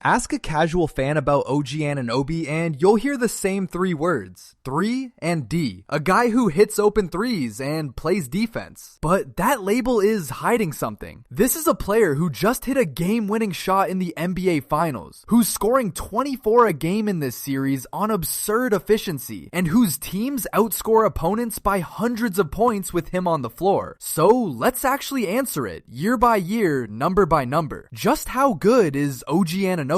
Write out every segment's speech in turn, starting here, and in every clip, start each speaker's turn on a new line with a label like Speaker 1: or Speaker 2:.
Speaker 1: Ask a casual fan about OG Anunoby and you'll hear the same three words, 3 and D. A guy who hits open threes and plays defense. But that label is hiding something. This is a player who just hit a game-winning shot in the NBA Finals, who's scoring 24 a game in this series on absurd efficiency, and whose teams outscore opponents by hundreds of points with him on the floor. So let's actually answer it, year by year, number by number. Just how good is OG Anunoby?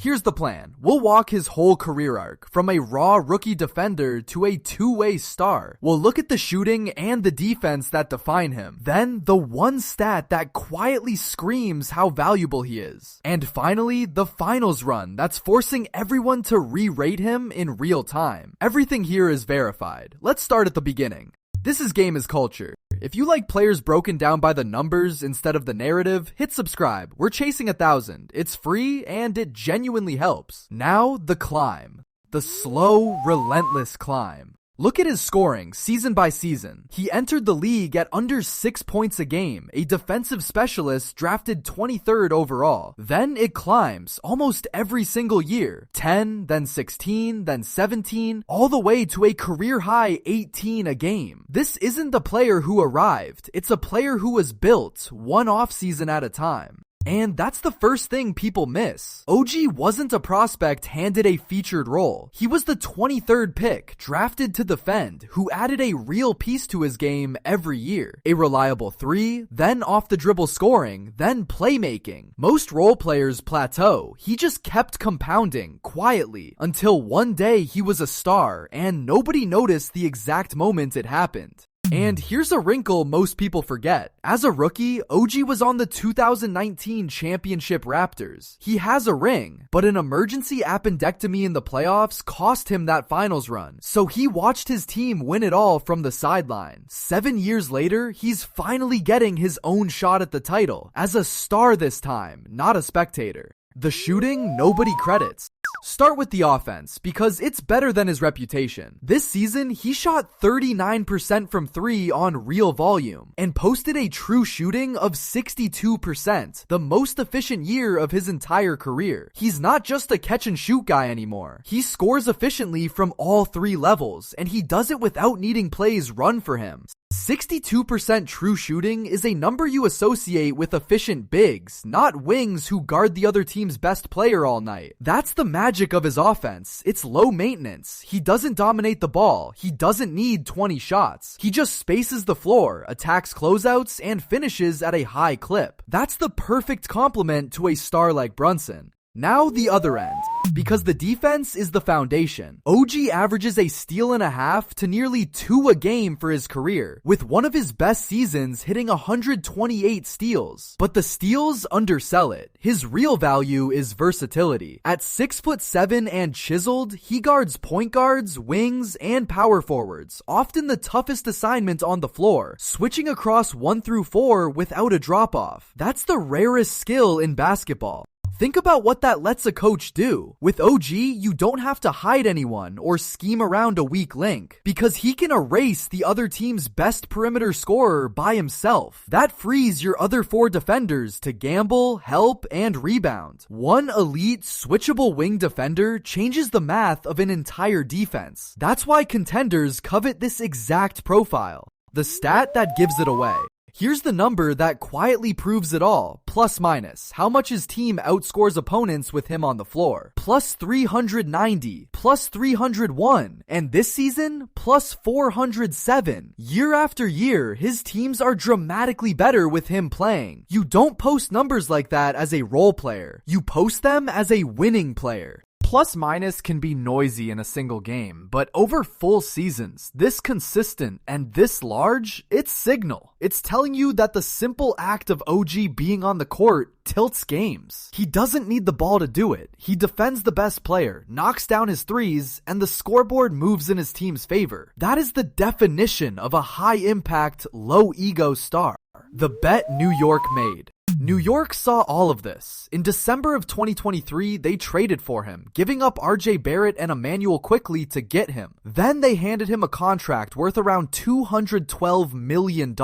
Speaker 1: Here's the plan. We'll walk his whole career arc, from a raw rookie defender to a two-way star. We'll look at the shooting and the defense that define him. Then, the one stat that quietly screams how valuable he is. And finally, the finals run that's forcing everyone to re-rate him in real time. Everything here is verified. Let's start at the beginning. This is Game is Culture. If you like players broken down by the numbers instead of the narrative, hit subscribe. We're chasing 1,000. It's free and it genuinely helps. Now, the climb. The slow, relentless climb. Look at his scoring, season by season. He entered the league at under 6 points a game, a defensive specialist drafted 23rd overall. Then it climbs almost every single year. 10, then 16, then 17, all the way to a career-high 18 a game. This isn't the player who arrived. It's a player who was built, one offseason at a time. And that's the first thing people miss. OG wasn't a prospect handed a featured role. He was the 23rd pick, drafted to defend, who added a real piece to his game every year. A reliable three, then off the dribble scoring, then playmaking. Most role players plateau. He just kept compounding, quietly, until one day he was a star, and nobody noticed the exact moment it happened. And here's a wrinkle most people forget. As a rookie, OG was on the 2019 championship Raptors. He has a ring, but an emergency appendectomy in the playoffs cost him that finals run. So he watched his team win it all from the sideline. 7 years later, he's finally getting his own shot at the title. As a star this time, not a spectator. The shooting, nobody credits. Start with the offense, because it's better than his reputation. This season, he shot 39% from 3 on real volume, and posted a true shooting of 62%, the most efficient year of his entire career. He's not just a catch-and-shoot guy anymore. He scores efficiently from all 3 levels, and he does it without needing plays run for him. 62% true shooting is a number you associate with efficient bigs, not wings who guard the other team's best player all night. That's the magic of his offense. It's low maintenance. He doesn't dominate the ball. He doesn't need 20 shots. He just spaces the floor, attacks closeouts, and finishes at a high clip. That's the perfect complement to a star like Brunson. Now the other end, because the defense is the foundation. OG averages a steal and a half to nearly 2 a game for his career, with one of his best seasons hitting 128 steals. But the steals undersell it. His real value is versatility. At 6'7" and chiseled, he guards point guards, wings, and power forwards, often the toughest assignment on the floor, switching across 1 through 4 without a drop-off. That's the rarest skill in basketball. Think about what that lets a coach do. With OG, you don't have to hide anyone or scheme around a weak link, because he can erase the other team's best perimeter scorer by himself. That frees your other 4 defenders to gamble, help, and rebound. One elite, switchable wing defender changes the math of an entire defense. That's why contenders covet this exact profile. The stat that gives it away. Here's the number that quietly proves it all, plus minus, how much his team outscores opponents with him on the floor. Plus 390, plus 301, and this season, plus 407. Year after year, his teams are dramatically better with him playing. You don't post numbers like that as a role player. You post them as a winning player. Plus minus can be noisy in a single game, but over full seasons, this consistent and this large, it's signal. It's telling you that the simple act of OG being on the court tilts games. He doesn't need the ball to do it. He defends the best player, knocks down his threes, and the scoreboard moves in his team's favor. That is the definition of a high-impact, low-ego star. The bet New York made. New York saw all of this. In December of 2023, they traded for him, giving up RJ Barrett and Emmanuel Quickley to get him. Then they handed him a contract worth around $212 million.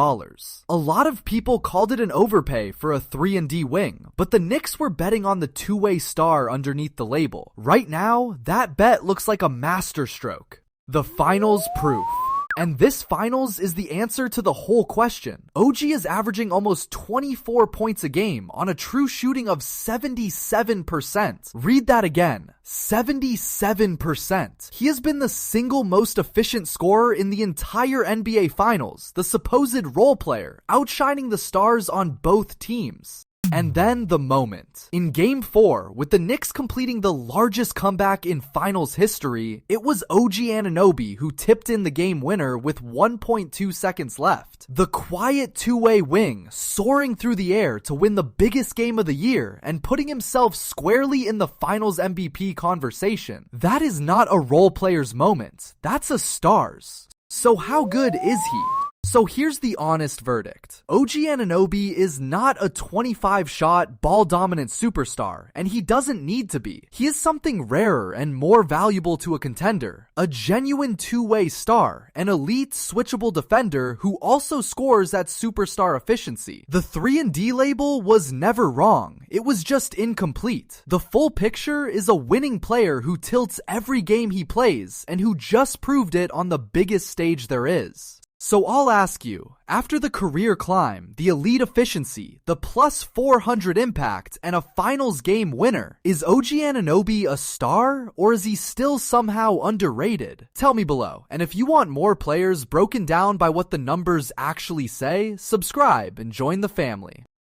Speaker 1: A lot of people called it an overpay for a 3-and-D wing, but the Knicks were betting on the two-way star underneath the label. Right now, that bet looks like a masterstroke. The finals proof. And this finals is the answer to the whole question. OG is averaging almost 24 points a game on a true shooting of 77%. Read that again. 77%. He has been the single most efficient scorer in the entire NBA Finals, the supposed role player, outshining the stars on both teams. And then the moment. In Game 4, with the Knicks completing the largest comeback in finals history, it was OG Anunoby who tipped in the game winner with 1.2 seconds left. The quiet two-way wing soaring through the air to win the biggest game of the year and putting himself squarely in the finals MVP conversation. That is not a role player's moment. That's a star's. So how good is he? So here's the honest verdict. OG Anunoby is not a 25-shot, ball-dominant superstar, and he doesn't need to be. He is something rarer and more valuable to a contender. A genuine two-way star, an elite, switchable defender who also scores at superstar efficiency. The 3-and-D label was never wrong. It was just incomplete. The full picture is a winning player who tilts every game he plays, and who just proved it on the biggest stage there is. So I'll ask you, after the career climb, the elite efficiency, the plus 400 impact, and a finals game winner, is OG Anunoby a star, or is he still somehow underrated? Tell me below, and if you want more players broken down by what the numbers actually say, subscribe and join the family.